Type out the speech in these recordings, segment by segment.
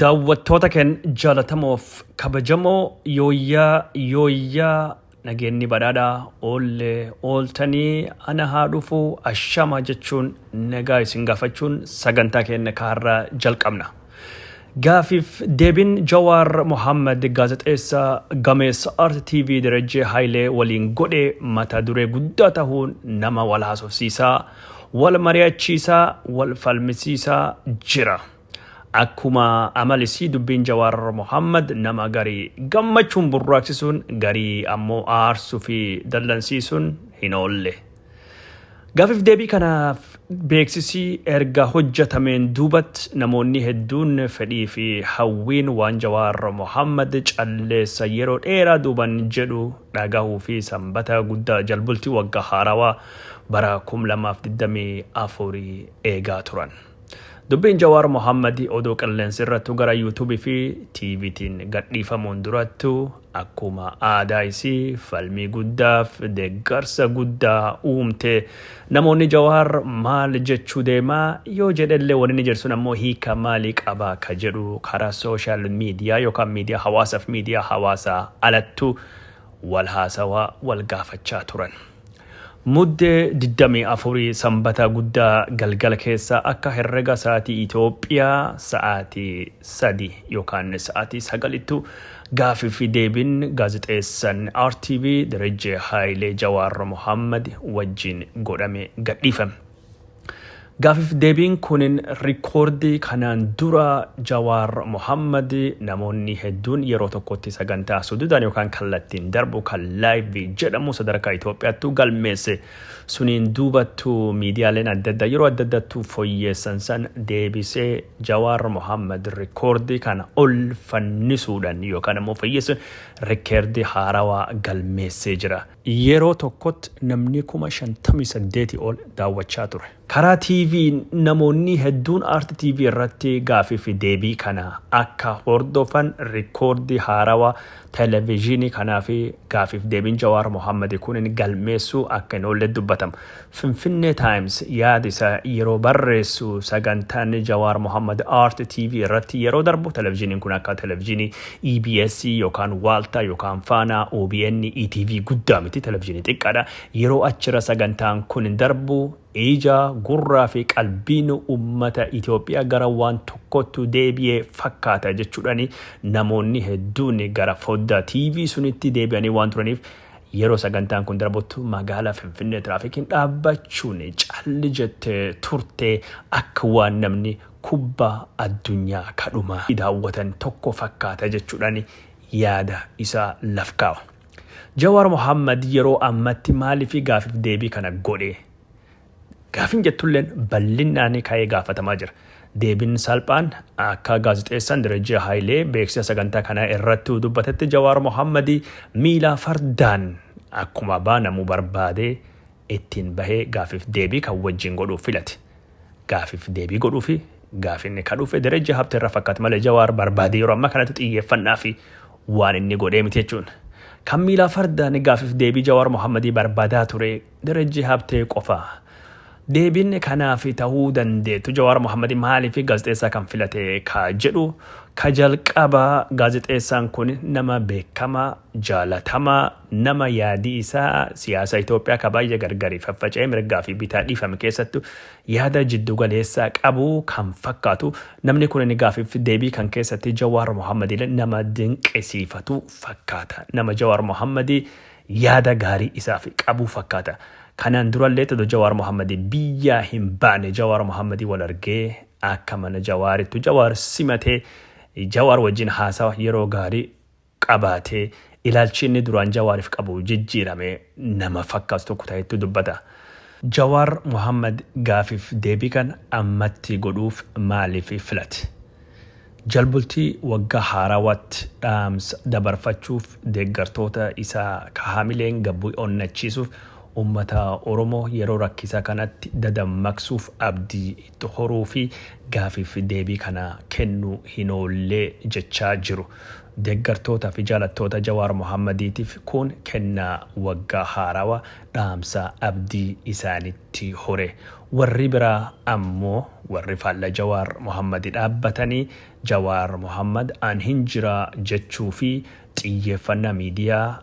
Daawwattoota keenya jaallatamoof kabajamoo yooyyaa nageenyi badhaadhaa ooltanii ana haa dhufu ashama jechuun nagaa isin gaafachuun sagantaa keenya kaarraa jalqabna. Gaafiif deebiin Jawaar Mohaammed gaazexeessaa gameessa RTV Darajjee Haayilee waliin godhee mata duree guddaa ta'uun nama wal haasofsiisaa, wal mari'achiisaa, wal falmisiisaa jira. Akkuma amalisii dubbiin Jawaar Mohaammed nama garii gammachuun burraaqsisuun garii ammoo aarsuu fi dallansiisuun hin oolle. Gaafiif deebii kanaaf beeksisii erga hojjetameen duubatti namoonni hedduun fedhii fi hawwiin waan Jawaar Mohaammed calleessa yeroo dheeraa duuban jedhu dhagahuu fi sanbata guddaa jalbultii waggaa haarawaa bara 2024 eegaa turan. Dubbiin Jawaar Mohaammed odoo qilleensa irrattu gara YouTube fi TVtiin gadhiifamuun durattu akkuma aadaa isii falmii guddaaf deeggarsa guddaa uumte namoonni Jawaar maal jechuu deemaa yoo jedhellee wanni jedhu ammoo hiika maalii qabaa ka jedhu karaa sooshaal miidiyaa yookaan miidiyaa hawaasaaf miidiyaa hawaasaa alattu wal haasawaa wal gaafachaa turan. Muddee 24 sanbata guddaa galgala keessa akka herrega sa'aatii Itoophiyaa sa'aatii 3 yookaan sa'aatii 9 gaafii fi deebiin gaazexeessan RTV Darajjee Haayilee Jawaar Mohaammed wajjin godhame gadhiifame. Gaafiif deebiin kunin rikoordii kanaan dura Jawaar Mohaammed namoonni hedduun yeroo tokkotti sagantaa suduudhaan yookaan kallattiin darbu kan live jedhamu sadarkaa Itoophiyaattu galmeesse suniin duubattu miidiyaaleen adda addaa yeroo adda addaattu fooyyeessan san deebisee Jawaar Mohaammed rikoordii kana ol fannisuudhaan yookaan ammoo fooyyeessuun rikoordii haarawaa galmeessee jira. Yeroo tokkotti namni 58 ol daawwachaa ture. Karaa TV namoonni hedduun RTV irratti gaafii fi deebii kana akka hordofan rikoordii haarawaa televiziyoonii kanaa fi gaafiif deebiin Jawaar Mohaammed kunin galmeessuu akka hin oolle dubbatama. Finfinnee Times yaada isaa yeroo barreessu sagantaan Jawaar Mohaammed RTV irratti yeroo darbu televiziyooniin kun akka televiziyoonii EBS yookaan Waaltaa yookaan Faanaa OBN ETV guddaa miti televiziyoonii xiqqaadha. Yeroo achirra sagantaan kun darbu ija gurraa fi qalbiin ummata Itoophiyaa gara waan tokkotti deebi'ee fakkaata jechuudhaani namoonni hedduun gara foddaa TV sunitti deebi'anii waan turaniif yeroo sagantaan kun darbutti magaalaa Finfinnee tiraafikiin dhaabbachuun calli jettee turte akka waan namni kubbaa addunyaa kadhuma daawwatan tokko fakkaata jechuudhaani yaada isaa lafkaawa. Jawaar Mohaammed yeroo ammatti maaliif gaafiif deebii kana godhe? Gaafin jettulleen bal'inaan ka'ee gaafatamaa jira. Deebiin salphaan akka gaazexeessan Darajjee Haayilee beeksisa sagantaa kanaa irratti dubbatetti Jawaar Mohaammed miila fardaan akkuma baanamuu barbaade ittiin bahee gaafiif deebii kan wajjin godhuuf filate. Gaafiif deebii godhuufi gaafinni kan dhufe Darajjee Habtee irra fakkaata malee Jawaar barbaade yeroo ammaa kanatti xiyyeeffannaa fi waan inni godhee miti jechuun. Kan miila fardaan gaafiif deebii Jawaar Mohaammed barbaadaa ture Darajjee Habtee qofa. Deebiin kanaaf ta'uu dandeetu Jawaar Mohaammed maaliif gaazexeessaa kan filate ka jedhu ka jalqaba gaazexeessaan kun nama beekamaa jaalatamaa nama yaadii isaa siyaasa Itoophiyaa ka baay'ee gargari faffaca'ee mirgaa fi bitaa dhiifame keessattu yaada jiddu galeessaa qabu kan fakkaatu namni kun gaafiif deebii kan keessatti Jawaar Mohaammed nama dinqisiifatu fakkaata. Nama Jawaar Mohaammed yaada gaarii isaaf qabu fakkaata. Kanaan durallee ta'u Jawaar Mohaammed biyya hin baane Jawaar Mohaammed wal argee akka mana Jawaarittu Jawaar simatee Jawaar wajjin haasawa yeroo gaarii qabaatee ilaalchi inni duraan Jawaariif qabu jijjiirame nama fakkaatu tokko ta'etu dubbata. Jawaar Mohaammed gaafiif deebii kan ammatti godhuuf maaliif filate? Jalbultii waggaa haarawaatti dhaamsa dabarfachuuf deeggartoota isaa kaamileen gabbuu onnachiisuuf ummata Oromoo yeroo rakkisaa kanatti dadammaqsuuf abdii itti horuu fi gaafiif deebii kana kennu hin oollee jechaa jiru. deeggartoota fi jaalattoota Jawaar Mohammadiitiif kun kennaa waggaa haarawaa dhaamsa abdii isaanitti hore. Warri biraa ammoo warri faalla Jawaar Mohammadi dhaabbatanii Jawaar Mohammad an hin jira jechuu fi xiyyeeffannaa miidiyaa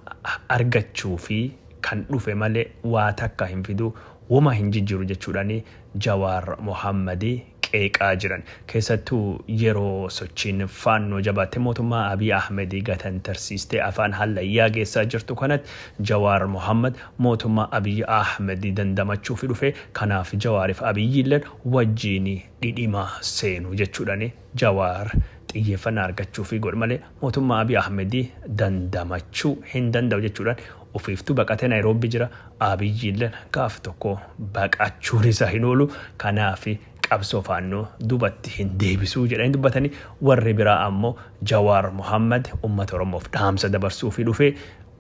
argachuu fi kan dhufe malee waa takka hin fidu wama hin jijjiiru jechuudhaani Jawaar Mohammadi qeeqaa jiran. Keessattuu yeroo sochiin faannoo jabaate mootummaa Abiy Ahmed gatan tarsiistee afaan hallayyaa geessaa jirtu kanatti Jawaar Mohammad mootummaa Abiy Ahmed dandamachuu fi dhufe. Kanaaf Jawaariif Abiy illeen wajjiin dhidhima seenu jechuudhaani Jawaar xiyyeeffannaa argachuu fi godhu malee mootummaa Abiy Ahmed dandamachuu hin danda'u jechuudhaan ofiiftuu baqatee Naayiroobii jira. Abiy illeen gaaf tokko baqachuun isaa hin oolu. Kanaaf qabsoo faannoo dubatti hin deebisuu jedhanii dubbatanii. Warri biraa ammoo Jawaar Mohammad uummata Oromoof dhaamsa dabarsuu fi dhufe.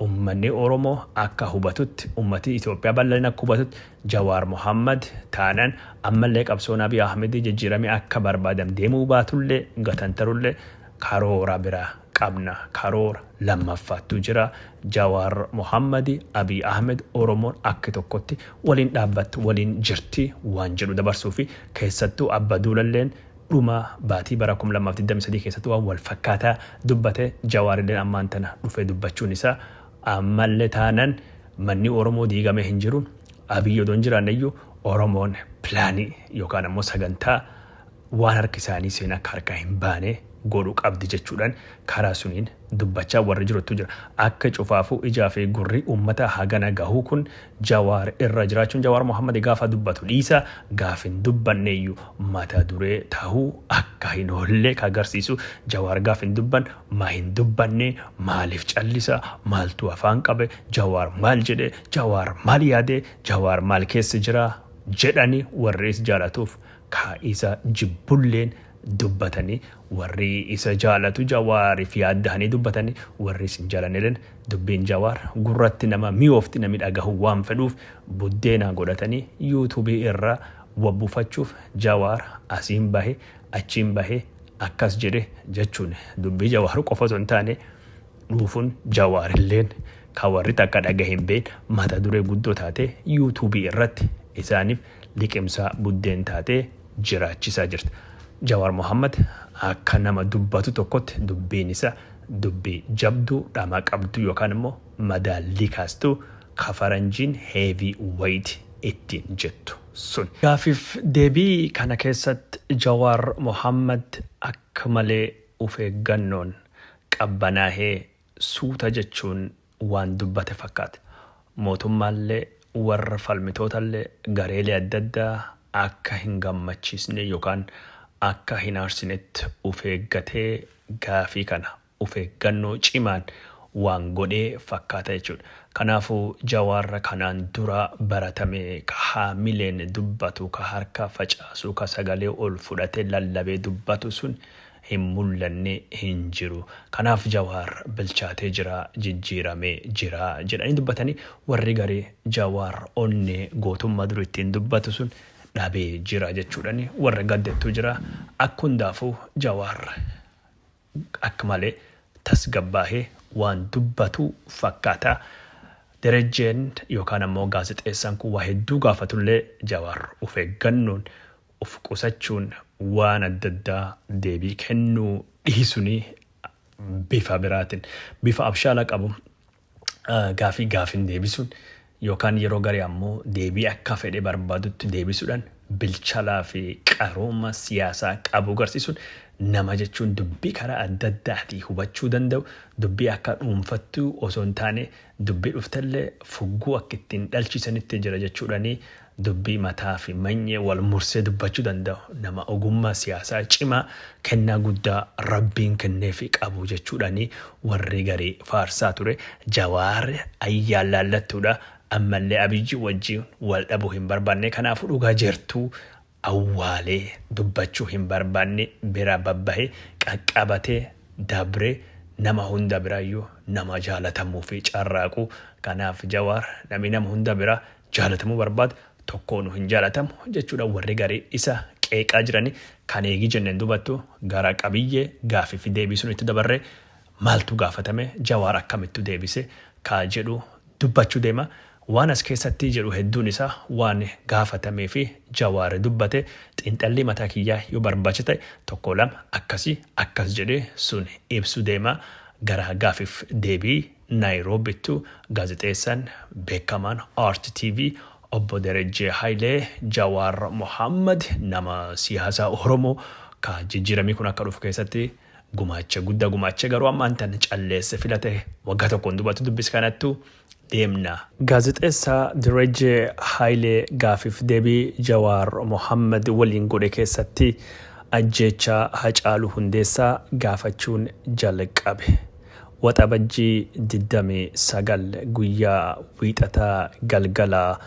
Uummanni Oromoo akka hubatutti uummati Itoophiyaa bal'inaan akka hubatutti Jawaar Mohammad taanaan ammallee qabsoon Abiy Ahmed jijjiiramee akka barbaadam deemuu baatullee gatantarullee karoora biraa qabna. Karoora lammaffaattu jira. Jawaar Mohammad Abiy Ahmed Oromoon akka tokkotti waliin dhaabbattu waliin jirti waan jedhu dabarsuu fi keessattuu Abba Duulalleen dhuma baatii bara 2023 keessatti waan wal fakkaataa dubbate. Jawaarilleen ammaan tana dhufe dubbachuun isaa ammallee taanaan manni Oromoo diigamee hin jiru. Abiy odoon jiraanneyyuu Oromoon pilaanii yookaan ammoo sagantaa waan harki isaanii seenaa akka harkaa hin baane godhuu qabdi jechuudhaan karaa suniin dubbachaa warri jirutu jira. Akka cufaafuu ijaa fi gurri uummata hagana gahuu kun Jawaar irra jiraachuun Jawaar Mohammad gaafa dubbatu dhiisa gaafin dubbanneeyyuu mata duree ta'uu akka hin oolle agarsiisu. Jawaar gaafin dubban maa hin dubbanne maaliif callisa maaltu afaan qabe Jawaar maal jedhe Jawaar maal yaade Jawaar maal keessa jira jedhanii warri is jaalatuuf kaa'isa jibbulleen dubbatanii warri isa jaalatu Jawaariif yaaddahanii dubbatanii warri isin jaalanneelen dubbiin Jawaar gurratti nama mi'oofti nami dhagahu waan fedhuuf buddeena godhatanii yuutuubii irraa wabbufachuuf Jawaar asiin bahe achiin bahe akkas jedhe jechuun dubbii Jawaar qofa osoo hin taane dhuufuun Jawaarilleen kan warri takka dhagahin been mata duree guddoo taate yuutuubii irratti isaaniif liqimsaa buddeen taate jiraachisaa jirti. Jawaar Mohammad akka nama dubbatu tokkotti dubbiin isaa dubbii jabduu dhama qabdu yookaan immoo madaallii kaastu kafaranjiin heavy weight ittiin jettu sun. Gaafiif deebii kana keessatti Jawaar Mohammad akka malee of eeggannoon qabbanaahee suuta jechuun waan dubbate fakkaata. Mootummaallee warra falmitootallee gareelee adda addaa akka hin gammachiisne yookaan akka hin aarsinetti of eeggatee gaafii kana of eeggannoo cimaan waan godhee fakkaata jechuudha. Kanaafuu Jawaar kanaan dura baratame ka haamileen dubbatu ka harka facaasu ka sagalee ol fudhatee lallabee dubbatu sun hin mul'anne hin jiru. Kanaaf Jawaar bilchaatee jira jijjiiramee jira jedhanii dubbatanii warri garee Jawaar onnee gootummaa duru ittiin dubbatu sun dhabee jira jechuudhaani warra gaddettuu jira. Akka hundaafuu Jawaar akka malee tasgabbaahee waan dubbatu fakkaata. Derejeen yookaan ammoo gaazexeessaan kun waa hedduu gaafatullee Jawaar of eeggannoon of qusachuun waan adda addaa deebii kennuu dhiisuni bifa biraatiin bifa abshaala qabu gaafin deebisuun yookaan yeroo garii ammoo deebii akka fedhe barbaadutti deebisuudhaan bilchalaa fi qarooma siyaasaa qabu agarsiisuun nama jechuun dubbii karaa adda addaatii hubachuu danda'u. Dubbii akka dhuunfattuu osoo hin taane dubbii dhuftallee fugguu akka ittiin dhalchisanitti jira jechuudhaanii dubbii mataa fi manyee wal mursee dubbachuu danda'u. Nama ogummaa siyaasaa cimaa kennaa guddaa rabbiin kenneefi qabu jechuudhaanii warri garii faarsaa ture. Jawaar ayyaan laallattuudha. Ammallee Abiyyi wajjin wal dhabuu hin barbaanne. Kanaafuu dhugaa jirtuu awwaalee dubbachuu hin barbaanne bira babbahee qaqqabatee dabree nama hunda biraayyuu nama jaalatamuu fi carraaquu. Kanaaf Jawaar namni nama hunda bira jaalatamuu barbaadu tokkoon hin jaalatamu jechuudha. Warri garii isa qeeqaa jiranii kan eegii jenneen dubattu gara qabiyyee gaafii fi deebii sun itti dabarree maaltu gaafatame Jawaar akkamittu deebise kaa jedhu dubbachuu deema. Waan as keessatti jedhu hedduun isaa waan gaafatamee fi Jawaar dubbate xiinxalli mataa kiyyaa yoo barbaacha ta'e tokko lama akkasii akkas jedhee sun ibsu deema. Gara gaafiif deebii Naayiroobiittu gaazexeessaan beekamaan RTV obbo Derejjee Hayilee Jawaar Mohammad nama siyaasaa Oromoo ka jijjiiramii kun akka dhufu keessatti gumaacha garuu ammaan tan calleesse filate waggaa tokkoon dubbatu dubbis kanattu deemna. Gaazexeessaa Derejjee Hayilee gaafiif deebii Jawaar Mohammad waliin godhe keessatti ajjeechaa Hacaaluu Hundeessaa gaafachuun jalqabe. Waxabajjii 29 guyyaa wiixataa galgala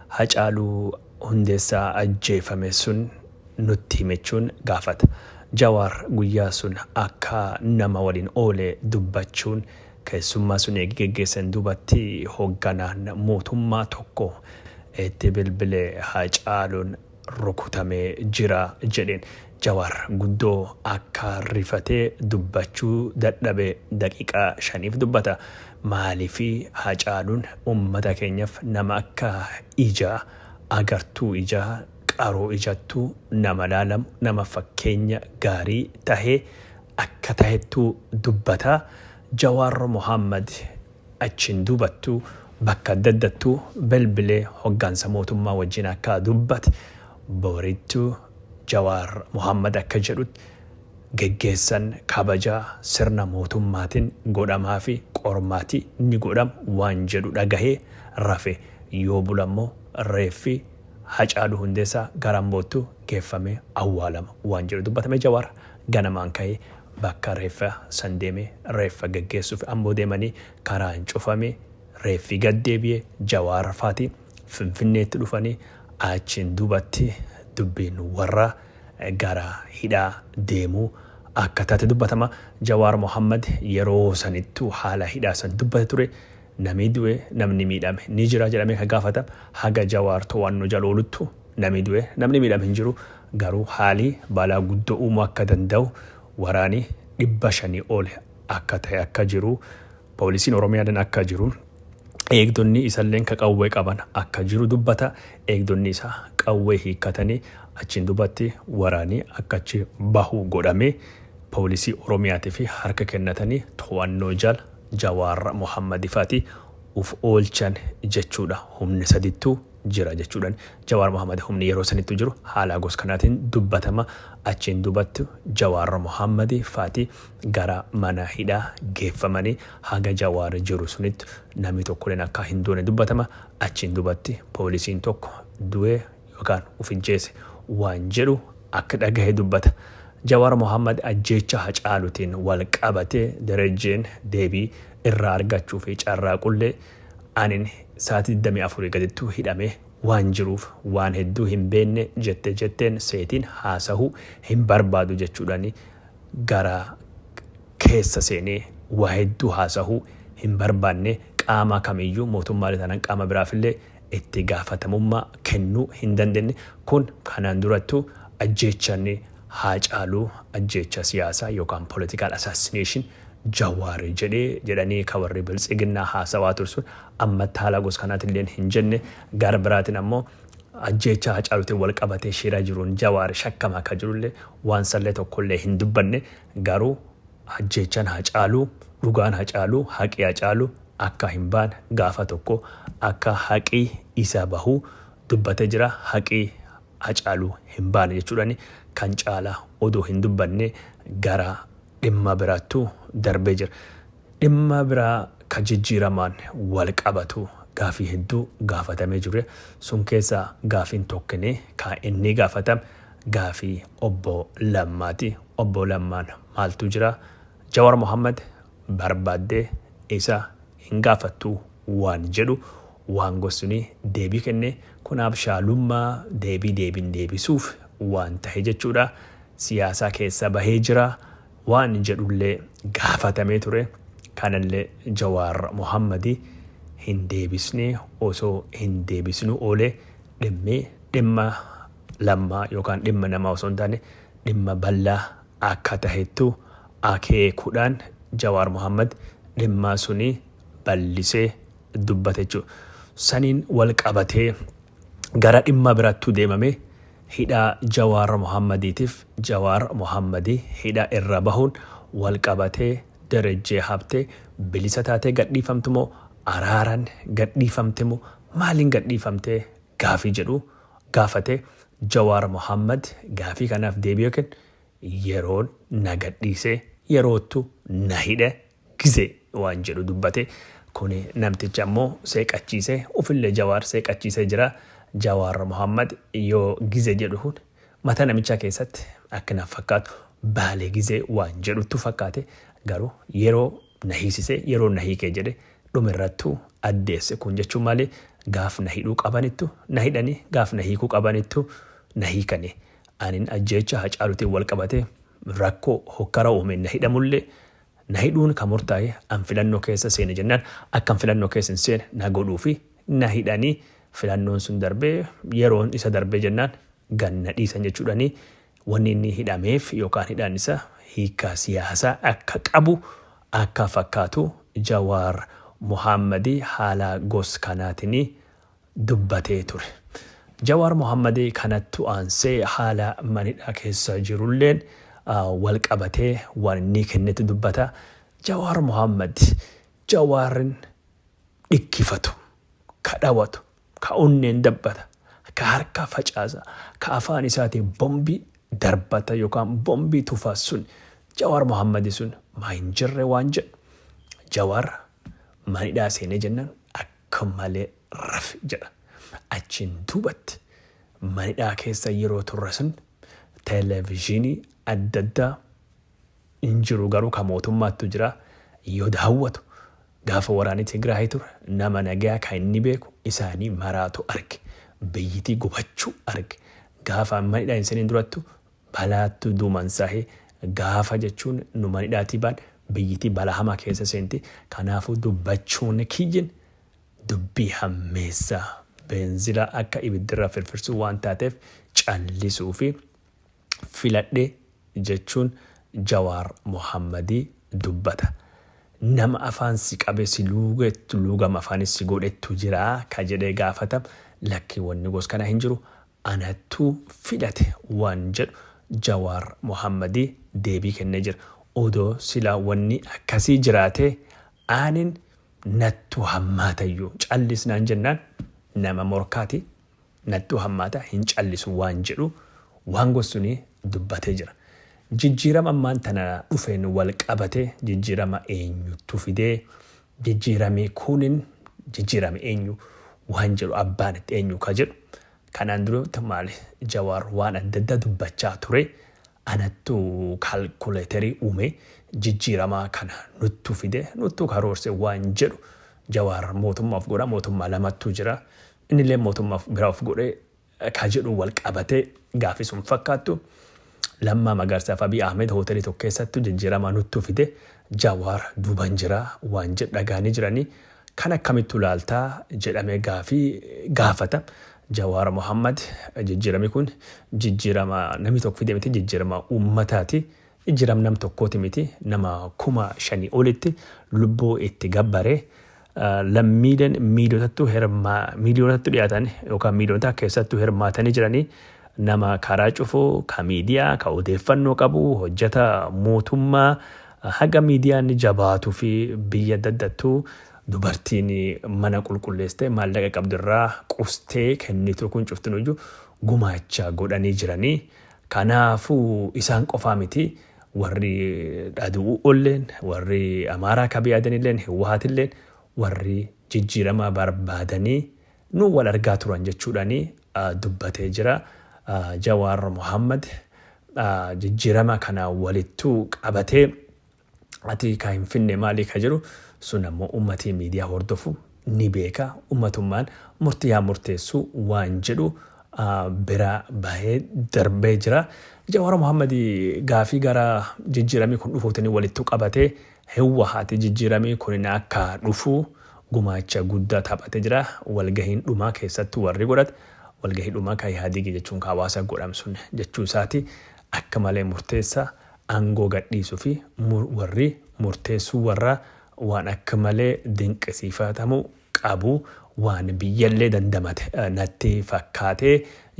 Hacaaluu Hundeessaa ajjeefame sun nutti himechuun gaafata. Jawaar guyyaa sun akka nama waliin oole dubbachuun keessummaa sun geggeessan duubatti hoogganaan mootummaa tokko itti bilbilee Hacaaluun rukutamee jira jedheen. Jawaar guddoo akka rifatee dubbachuu dadhabee daqiiqaa 5 dubbata. Maaliifi Hacaaluun uummata keenyaaf nama akka ijaa agartuu ijaa qaroo ijattuu nama laalamu nama fakkeenya gaarii tahee akka tahettuu dubbata. Jawaar Mohammad achiin dubattuu bakka daddattuu bilbilee hoggansa mootummaa wajjin akka dubbate borittuu Jawaar Mohammad akka jedhutti geggeessan kabajaa sirna mootummaatiin godhamaa fi qormaatii ni godham waan jedhu dhagahee rafe. Yoo bulammoo reeffi Hacaaluu Hundeessaa garamboottu geeffamee awwaalama waan jedhu dubbatame. Jawaar ganamaan ka'ee bakka reeffa san deemee reeffa geggeessuuf ammoo deemanii karaan cufamee reeffi gad deebi'ee Jawaar faati Finfinneetti dhufanii achiin duubatti dubbiin warra gara hidhaa deemuu akka taate dubbatama. Jawaar Mohammad yeroo sanittuu haala hidhaa san dubbate ture. Namni du'e namni miidhame ni jira jedhamee kan gaafatamu. Haga Jawaar to'annoo jala ooluttu namni du'e namni miidhame hin jiru. Garuu haali balaa guddoo uumuu akka danda'u waraani 500 ol akka ta'e akka jiru poolisiin Oromiyaadhaan akka jiru eegdonni isalleen ka qawwee qaban akka jiru dubbata. Eegdonni isaa qawwee hiikkatanii achiin dubbatti waraanii akka achi bahuu godhamee poolisii Oromiyaatii fi harka kennatanii to'annoo jala Jawaar Mohammad faati uf oolchan jechuudha. Humni sadittuu jira jechuudhaan Jawaar Mohammad humni yeroo sanittu jiru haala gos kanaatiin dubbatama. Achiin dubbatti Jawaar Mohammad faati gara mana hidhaa geeffamanii haga Jawaar jiru sunitti namni tokkoleen akka hin duune dubbatama. Achiin dubbatti poolisiin tokko du'ee yookaan uf ajjeese waan jedhu akka dhagahee dubbata. Jawaar Mohammad ajjeecha Hacaaluutiin wal qabatee Derejjeen deebii irraa argachuu fi carraaqullee anin sa'aatii 24 gadittuu hidhamee waan jiruuf waan hedduu hin beenne jetteen seetiin haasa'uu hin barbaadu jechuudhaan gara keessa seenee waa hedduu haasa'uu hin barbaanne qaama kamiyyuu mootummaalee tanan qaama biraafillee itti gaafatamummaa kennuu hin dandeenye. Kun kanaan durattuu ajjeechaan Hacaaluu ajjeecha siyaasaa yookaan political assassination Jawaar jedhanii ka warri biltsiginnaa haasawaa tursun ammatti haala gos kanaatillee hin jenne. Gara biraatiin ammoo ajjeecha Hacaaluutiin wal qabatee shira jiruun Jawaar shakkamaa akka jirullee waan sallee tokkollee hin dubbanne. Garuu ajjeechaan Hacaaluu dhugaan Hacaaluu haqii Hacaaluu akka hin baane gaafa tokko akka haqii isa bahuu dubbatee jira. Haqii Hacaaluu hin baane jechuudhaan kan caalaa odoo hin dubbanne gara dhimma biraattuu darbee jira. Dhimma biraa ka jijjiiramaan wal qabatu gaafii hedduu gaafatamee jiru. Sun keessaa gaafiin tokkinee ka inni gaafatame gaafii obbo Lammaati. Obbo Lammaan maaltu jira? Jawaar Mohammad barbaaddee isa hin gaafattu waan jedhu waan gosuni deebii kenne. Kunaaf shaalummaa deebisuuf waan tahe jechuudha. Siyaasaa keessa bahee jira waan jedhullee gaafatamee ture. Kanallee Jawaar Mohammad hin deebisne osoo hin deebisnu oolee dhimma lammaa yookaan dhimma namaa osoo hin taane dhimma bal'aa akka tahettu akeekuudhaan Jawaar Mohammad dhimma suni bal'isee dubbate jechuudha. Saniin wal qabatee gara dhimma biraattuu deemame hidhaa Jawaar Mohammadiitiif Jawaar Mohammadii hidhaa irra bahuun wal qabatee Darajjee Habtee bilisa taatee gadhiifamtu moo araaran gadhiifamte moo maaliin gadhiifamtee gaafii jedhu gaafate. Jawaar Mohammad gaafii kanaaf deebii kennu yeroon na gadhiisee yerootu na hidhe gize waan jedhu dubbate. Kuni namticha ammoo seeqachiisee ofillee Jawaar seeqachiisee jira. Jawaar Mohammad yoo gize jedhu mata namichaa keessatti akka naaf fakkaatu baalee gize waan jedhutu fakkaate. Garuu yeroo na hiisisee yeroo na hiikee jedhe dhumirrattuu addeesse. Kun jechuun maali? Gaaf na hidhuu qabanittu na hidhanii gaaf na hiikuu qabanittu na hiikanii. Anin ajjeecha Hacaaluutiin wal qabate rakkoo hokkara uume na hidhamullee na hidhuun kan murtaa'e an filannoo keessa seene jennaan akkan filannoo keessa hin seene na godhuu fi na hidhanii filannoon sun darbee yeroon isa darbee jennaan ganna dhiisan jechuudhanii wanni inni hidhameef yookaan hidhaan isa hiikaa siyaasaa akka qabu akka fakkaatu Jawaar Mohammadii haala gos kanaatiin dubbatee ture. Jawaar Mohammadii kanattu aansee haala manidhaa keessa jirulleen wal qabatee waan inni kennetu dubbata. Jawaar Mohammad Jawaarin dhikkifatu, ka dhawatu, ka onneen dabbata, ka harka facaasa, ka afaan isaatiin bombii darbata yookaan bombii tufaas sun Jawaar Mohammadi sun maa hin jirre waan jedhu. Jawaar manidhaa seenee jennaan akka malee rafe jedha. Achiin duubatti manidhaa keessa yeroo turre sun televezyiinii adda addaa hin jiru garuu kan mootummaattu jira. Yoo daawwatu gaafa waraanni Tigraay ture nama nagaa kan inni beeku isaanii maraatu arge. Biyyitii gubachuu arge. Gaafa manidhaa hin seeniin durattu balaattu duumansaahee gaafa jechuun nu manidhaatii baan biyyitii balaa hamaa keessa seenti. Kanaafuu dubbachuun kiyyin dubbii hammeessaa beenzila akka ibiddirraa firfirsuu waan taateef callisuu fi filadhee jechuun Jawaar Mohammadii dubbata. Nama afaan si qabe si luugettu luugama afaanis si godhettu jira ka jedhee gaafatam. Lakkii wanni gos kana hin jiru anattuu filate waan jedhu Jawaar Mohammadii deebii kennee jira. Odoo silaa wanni akkasii jiraatee aanin nattu hammaatayyuu callisnaan jennaan nama morkaati nattu hammaata hin callisu waan jedhu waan gossunii dubbatee jira. Jijjiirama ammaan tana dhufeen wal qabate jijjiirama eenyutu fidee jijjiirame kunin jijjiirame eenyu waan jedhu abbaan itti eenyu ka jedhu. Kanaan duratti maali Jawaar waan adda addaa dubbachaa ture anattu kaalkuleetarii uume jijjiirama kana nuttu fide nuttu karoorse waan jedhu. Jawaar mootummaaf godha mootummaa lamattu jira. Innillee mootummaaf biraaf godhe ka jedhu wal qabatee gaafisuun fakkaattu. Lammaa Magarsaa fi Abiy Ahmed hoteelii tokko keessatti jijjiirama nuttu fide Jawaar duuban jira waan jedhu dhagaanii jiranii. Kan akkamittu laaltaa jedhamee gaafata. Jawaar Mohammad jijjiirami kun jijjiirama namni tokko fide miti jijjiirama uummataati. Jijjiirama nam tokkooti miti nama 5,000 olitti lubbuu itti gabbaree lammiileen miidiyootatti dhiyaatan yookaan miidiyoota keessattuu hirmaatanii jiranii. Nama karaa cufuu ka miidiyaa ka odeeffannoo qabu hojjeta mootummaa haga miidiyaan jabaatuu fi biyya daddattuu dubartiin mana qulqulleessitee maallaqa qabdirraa qustee kennitu kun cuftinuyyuu gumaacha godhanii jiranii. Kanaafuu isaan qofaa miti warri dhaduu olleen warri amaaraa ka biyyaadaniilleen hiwaatilleen warri jijjiirama barbaadanii nu wal argaa turan jechuudhaanii dubbatee jira. Jawaar Mohammad jijjiirama kana walittuu qabatee ati ka hin finne maalii ka jiru sun ammoo ummatii miidiyaa hordofu ni beeka. Ummatummaan murtii haa murteessu waan jedhu bira bahee darbee jira. Jawaar Mohammad gaafii gara jijjiiramii kun dhufuutanii walittuu qabatee hiwwahaati jijjiiramii kun akka dhufu gumaacha guddaa taphatee jira. Walgahiin dhumaa keessattuu warri godhate walgahii dhumaa kan Ihaadigii jechuun hawaasa godhamsun jechuu isaati akka malee murteessa aangoo gadhiisuu fi warri murteessuu warra waan akka malee dinqisiifatamuu qabu waan biyyallee dandamate natti fakkaatee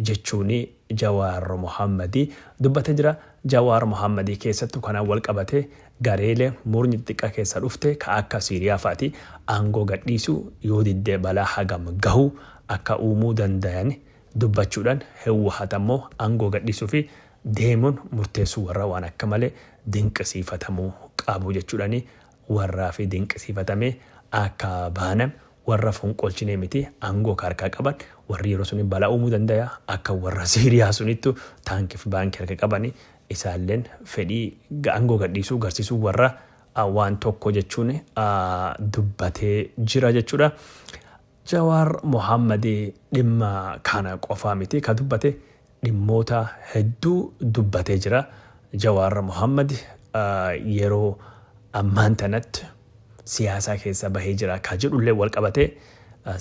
jechuun Jawaar Mohammadii dubbatee jira. Jawaar Mohammadii keessattuu kanaan wal qabatee gareelee murni xiqqaa keessa dhufte ka akka Siiriyaa fa'aati aangoo gadhiisuu yoo diddee balaa hagam gahu akka uumuu danda'an dubbachuudhaan Hewwahatammoo aangoo gadhiisuu fi deemuun murteessuu warra waan akka malee dinqisiifatamuu qabu jechuudhaan warraa fi dinqisiifatamee akka baanan warra fonqolchinee miti aangoo harkaa qaban warri yeroo suni balaa uumuu danda'a akka warra Siiriyaa sunittu taankii fi baankii harka qabanii isaalleen fedhii aangoo gadhiisuu garsiisuu warra waan tokko jechuun dubbatee jira jechuudha. Jawaar Mohammadii dhimma kana qofaa miti ka dubbate dhimmoota hedduu dubbatee jira. Jawaar Mohammad yeroo ammaan tanatti siyaasaa keessa bahee jira ka jedhullee wal qabatee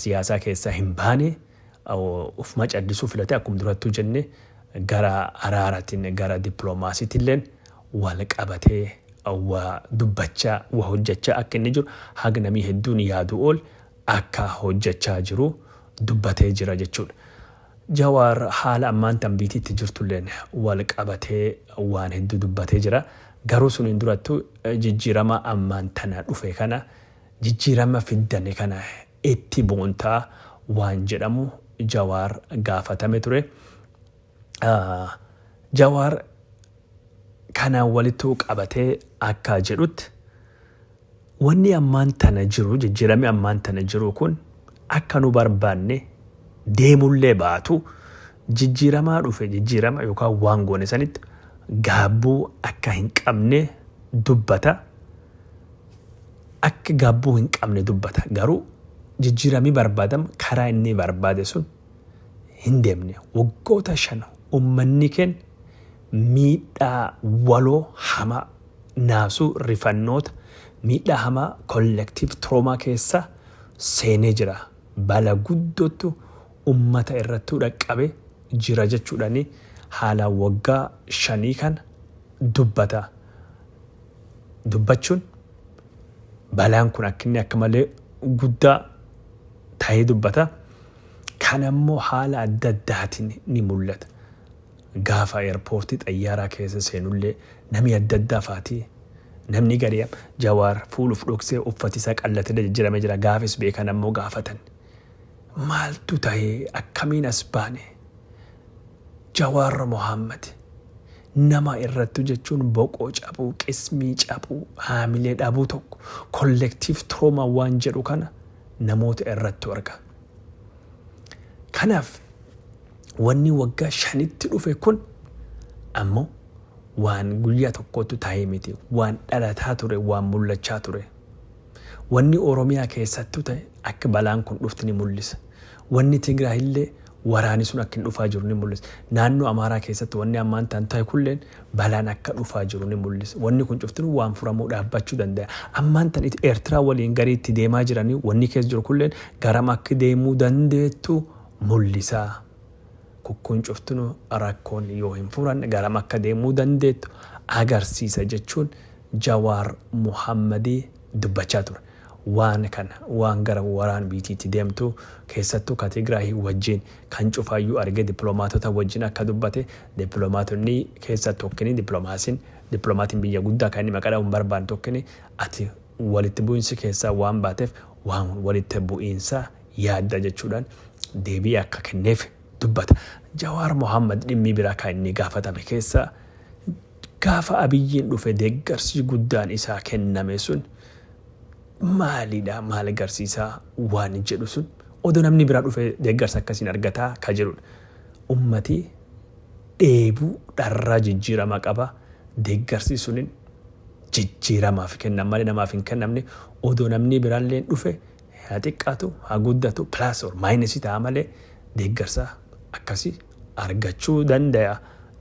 siyaasaa keessa hin baane uf macaddisuu filate akkuma durattuu jenne gara araaraatiin gara dippiloomaasiitilleen wal qabatee dubbachaa hojjechaa akka inni jiru haga namii hedduun yaadu ol akka hojjechaa jiru dubbatee jira jechuudha. Jawaar haala ammaan tan biitiitti jirtulleen wal qabatee waan hedduu dubbatee jira. Garuu suniin durattuu jijjiirama ammaan tana dhufe kana jijjiirama fiddane kana itti boontaa waan jedhamu Jawaar gaafatame ture. Jawaar kanaan walittuu qabatee akka jedhutti wanni ammaan tana jiru jijjiirame ammaan tana jiru kun akka nu barbaanne deemullee baatu jijjiiramaa dhufe jijjiirama yookaan waan goone sanitti gaabbuu akka hin qabne dubbata. Akka gaabbuu hin qabne dubbata. Garuu jijjiiramii barbaadamu karaa inni barbaade sun hin deemne. Waggoota 5 uummanni keenya miidhaa waloo hamaa naasuu rifannoota miidhaa hamaa collective trauma keessa seenee jira. Bala guddootu ummata irrattuu dhaqqabe jira jechuudhaani haala waggaa 5 kan dubbata. Dubbachuun balaan kun akkinni akka malee guddaa ta'ee dubbata. Kanammoo haala adda addaatiin ni mul'ata. Gaafa airportii xayyaaraa keessa seenullee namni adda addaa faati. Namni gari'am Jawaar fuuluuf dhoksee uffati isaa qallatee jijjiirame jira. Gaafis beekan ammoo gaafatan. Maaltu ta'ee akkamiin as baane? Jawaar Mohammad nama irrattu jechuun boqoo cabuu, qismii cabuu, haamilee dhabuu tokko collective trauma waan jedhu kana namoota irrattu arga. Kanaaf wanni waggaa 5tti dhufe kun ammoo waan guyyaa tokkotu ta'ee miti, waan dhalataa ture, waan mul'achaa ture. Wanni Oromiyaa keessattuu ta'e akka balaan kun dhufti ni mul'isa. Wanni Tigraay illee waraani sun akka hin dhufaa jiru ni mul'isa. Naannoo Amaaraa keessatti wanni ammaan ta'e kulleen balaan akka dhufaa jiru ni mul'isa. Wanni kun cuftin waan furamuu dhaabbachuu danda'a. Ammaan tan Eertiraa waliin gariitti deemaa jiranii wanni keessa jiru kulleen garam akka deemuu dandeettu mul'isa. Kukkuun cuftinu rakkoon yoo hin furan garam akka deemuu dandeettu agarsiisa jechuun Jawaar Mohammadii dubbachaa ture. Waan kana waan gara waraan biitiitti deemtu keessattuu Tigraay wajjin kan cufaayyuu arge dippiloomaatota wajjin akka dubbate dippiloomaatonni keessa tokkini dippiloomatiin biyya guddaa kan inni maqaa hin barbaanne tokkini ati walitti bu'iinsi keessaa waan baateef waan walitti bu'iinsa yaadda jechuudhaan deebii akka kenneef dubbata. Jawaar Mohammad dhimmi biraa kan inni gaafatame keessa gaafa Abiyyiin dhufe deeggarsi guddaan isaa kenname sun maalidha maal agarsiisaa waan jedhu sun odoo namni biraa dhufe deeggarsa akkasiin argataa ka jedhudha. Ummati dheebuu dharraa jijjiirama qaba. Deeggarsi sunin jijjiiramaaf kennan malee namaaf hin kennamne odoo namni biraallee dhufe haa xiqqaatu haa guddatu plus or minus ta'a malee deeggarsa akkasii argachuu danda'a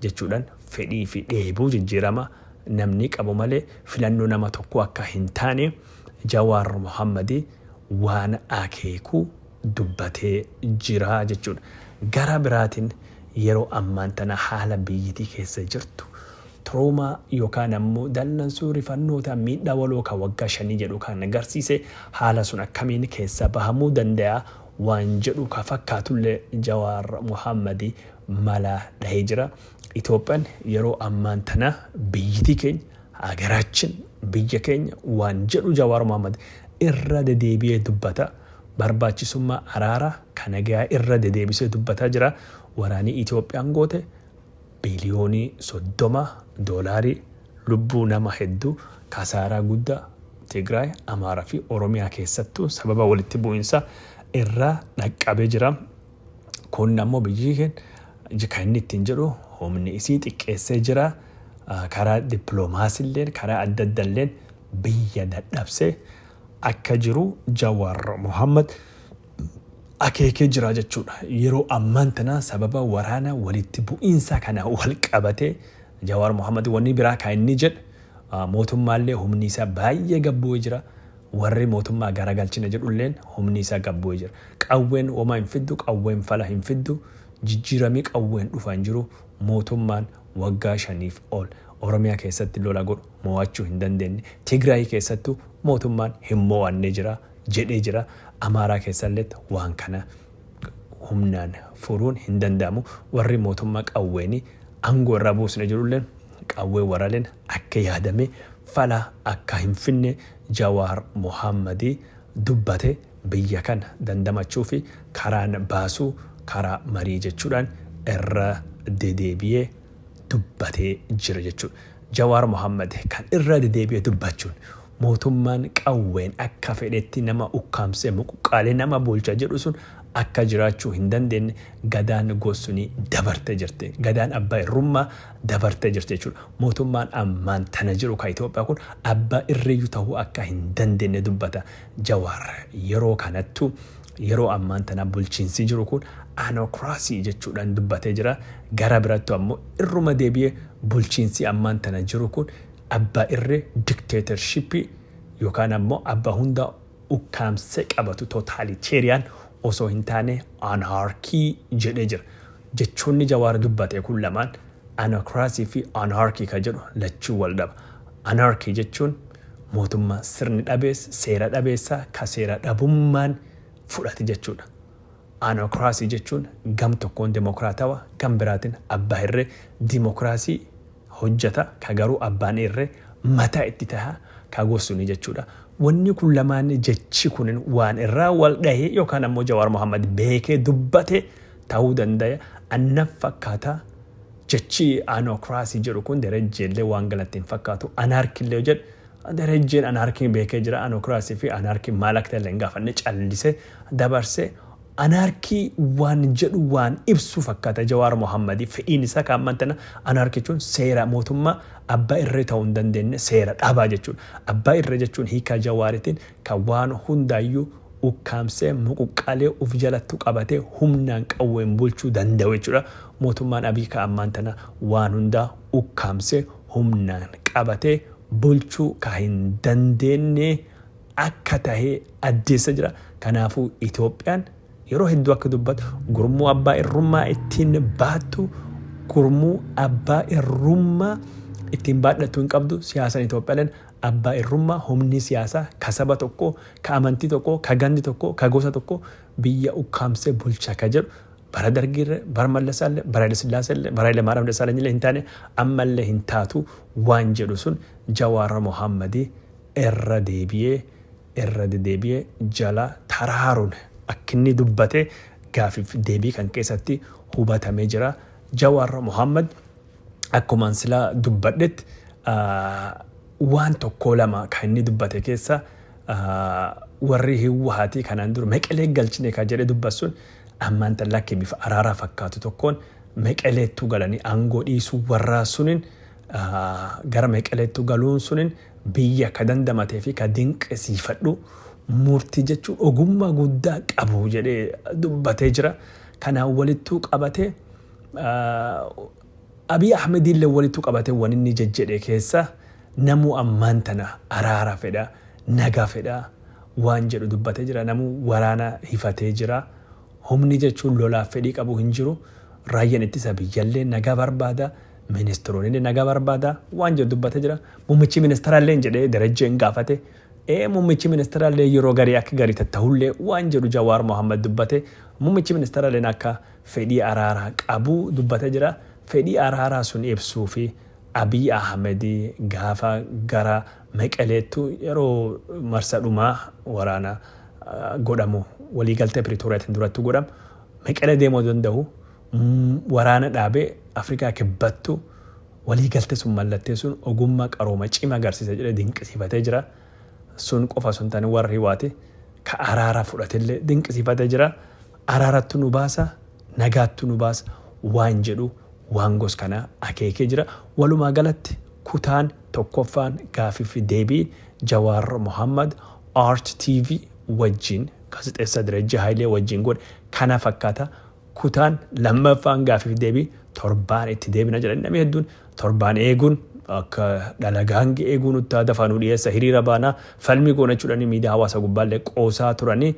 jechuudhaan fedhii fi dheebuu jijjiirama namni qabu malee filannoo nama tokko akka hin taane Jawaar Mohammadii waan akeekuu dubbatee jira jechuudha. Gara biraatiin yeroo ammaan tana haala biyyattii keessa jirtu Troomaa yookaan ammoo dallansuu rifannoota miidhaa waloo kan waggaa 5 jedhu kan agarsiise haala sun akkamiin keessa bahamuu danda'a waan jedhu ka fakkaatullee Jawaar Mohammad mala dhahee jira. Itoophiyaan yeroo ammaan tana biyyi keenya hagaraachin biyya keenya waan jedhu Jawaar Mohammad irra dedeebi'ee dubbata. Barbaachisummaa araara kan nagaa irra dedeebisee dubbataa jira. Waraanii Itoophiyaan goote biliyoonii $30 lubbuu nama hedduu kasaaraa guddaa Tigraay, Amaaraa fi Oromiyaa keessattuu sababa walitti bu'insa irraa dhaqqabee jira. Kun ammoo biyyi keenya kan inni ittiin jedhu humni isii xiqqeessee jira. Karaa dippiloomaasiilleen karaa adda addaalleen biyya dadhabsee akka jiru Jawaar Mohammad akeekee jira jechuudha. Yeroo ammaan tana sababa waraana walitti bu'insa kana wal qabatee Jawaar Mohammad wanni biraa kan inni jedhu mootummaallee humni isaa baay'ee gabbu'ee jira. Warri mootummaa garagalchina jedhulleen humni isaa gabbu'ee jira. Qawween homaa hin fiddu, qawween fala hin fiddu, jijjiiramii qawween dhufan jiru. Mootummaan waggaa 5 ol Oromiyaa keessatti lola godhu mo'achuu hin dandeenye. Tigraay keessattuu mootummaan hin mo'annee jira jedhee jira. Amaaraa keessallee waan kana humnaan furuun hin danda'amu. Warri mootummaa qawweenii aangoo irraa buusne jedhulleen qawwee waraaleen akka yaadame fala akka hin finne Jawaar Mohammad dubbate biyya kana dandamachuu fi karaan baasuu karaa marii jechuudhaan irra dedeebi'ee dubbatee jira jechuudha. Jawaar Mohammad kan irra dedeebi'ee dubbachuun mootummaan qawween akka fedhetti nama ukkaamsee muquqqaalee nama bulcha jedhu sun akka jiraachuu hin dandeenye gadaan gosunii dabarte jirte. Gadaan abbaa irrummaa dabarte jirte jechuudha. Mootummaan ammaan tana jiru ka Itoophiyaa kun abbaa irreeyyuu ta'uu akka hin dandeenye dubbata. Jawaar yeroo kanattu yeroo ammaan tana bulchiinsi jiru kun anokraasii jechuudhaan dubbatee jira. Gara birattu ammoo irruma deebi'ee bulchiinsi ammaan tana jiru kun abbaa irree dictatorshipii yookaan ammoo abbaa hunda ukkaamsee qabatu totalitarian osoo hin taane anarkii jedhee jira. Jechoonni Jawaar dubbate kun lamaan anokraasii fi anarkii ka jedhu lachuu wal dhaba. Anarkii jechuun mootummaa sirni dhabeessa seera dhabeessaa ka seera dhabummaan fudhate jechuudha. Anokraasii jechuun gam tokkoon demokraatawa gam biraatiin abbaa irree dimokiraasii hojjeta ka garuu abbaan irree mataa itti ta'a ka gosuuni jechuudha. Wanni kun lamaan jechi kun waan irraa wal dhahee yookaan ammoo Jawaar Mohammad beekee dubbate ta'uu danda'a. Anna fakkaata jechi anokraasii jedhu kun derejjeellee waan galattiin fakkaatu anarkiillee jedhu derejjeen anarkiin beekee jira. Anokraasii fi anarkiin maal akka ta'e gaafanne callisee dabarsee anarkii waan jedhu waan ibsu fakkaata Jawaar Mohammad. Fedhiin isaa kan amantana anarkii jechuun seera mootummaa abbaa irree ta'uu hin dandeenye seera dhabaa jechuudha. Abbaa irree jechuun hiikaa Jawaaritiin kan waan hundaayyuu ukkaamsee muquqqaalee uf jalatti qabatee humnaan qawween bulchuu danda'u jechuudha. Mootummaan Abiy kan amantana waan hundaa ukkaamsee humnaan qabatee bulchuu kan hin dandeenye akka tahee addeessa jira. Kanaafuu Itoophiyaan yeroo hedduu akka dubbatu gurmuu abbaa irrummaa ittiin baattu gurmuu abbaa irrummaa ittiin baadhatu hin qabdu. Siyaasaan Itoophiyaan abbaa irrummaa humni siyaasaa ka saba tokko ka amantii tokko ka gandi tokko ka gosa tokko biyya ukkaamsee bulcha ka jedhu bara Dargiirre bara Mallasaallee bara Haile Sillaaseellee bara Haile Maariyaam Dassaalenyiillee hin taane ammallee hin taatu waan jedhu sun Jawaar Mohammad irra deebi'ee jala taraaruun akka inni dubbate gaafiif deebii kan keessatti hubatamee jira. Jawaar Mohammad akkuma silaa dubbadhetti waan tokko lama kan inni dubbate keessa warri hiwwaatii kanaan dura meqelee galchine kan jedhe dubbasuun ammaan lakkee bifa araaraa fakkaatu tokkoon meqeleettu galanii aangoo dhiisuu warraa suniin gara meqeleettu galuun suniin biyya ka dandamatee fi ka dinqisiifadhu murtii jechuun ogummaa guddaa qabu jedhee dubbatee jira. Kanaan walittuu qabatee Abiy Ahmed illee walittuu qabatee waan inni jejjedhe keessa namuu ammaan tana araara fedha nagaa fedha waan jedhu dubbatee jira. Namuu waraana hifatee jira. Humni jechuun lolaaf fedhii qabu hin jiru. Raayyaan ittisa biyyallee nagaa barbaada. ministeeronni nagaa barbaada waan jedhu dubbatee jira. Muummichi ministeeraallee jedhee Darajjeen gaafate. Muummichi ministeeraallee yeroo garii akka garii tattahullee waan jedhu Jawaar Mohaammed dubbate. Muummichi ministeeraallee akka fedhii araaraa qabu dubbatee jira. Fedhii araaraa sun ibsuu fi Abiy Ahmed gaafa gara Meqeleettu yeroo marsadhumaa waraana godhamu waliigaltee Piretooriyaatiin duratti godhamu Meqelee deemuu danda'u waraana dhaabee Afrikaa kibbattu waliigaltee sun mallattee sun ogummaa qarooma cimaa agarsiisa jedhee dinqisiifatee jira. Sun qofa sun tani warri waate ka araaraa fudhatillee dinqisiifatee jira. Araarattu nu baasa nagaattu nu baasa waan jedhu waan gos kana akeekee jira. Walumaa galatti kutaan tokkoffaan gaafii fi deebii Jawaar Mohaammed RTV wajjin gaazexeessaa Darajjee Haayilee wajjin godhe kana fakkaata. Kutaan lammaffaan gaafii fi deebii torbaan itti deebina jedhan namni hedduun torbaan eeguun akka dalagaan eeguun utti dafanuu dhiyeessa hiriira baanaa falmii goonachuudhaan miidiyaa hawaasaa gubbaallee qoosaa turanii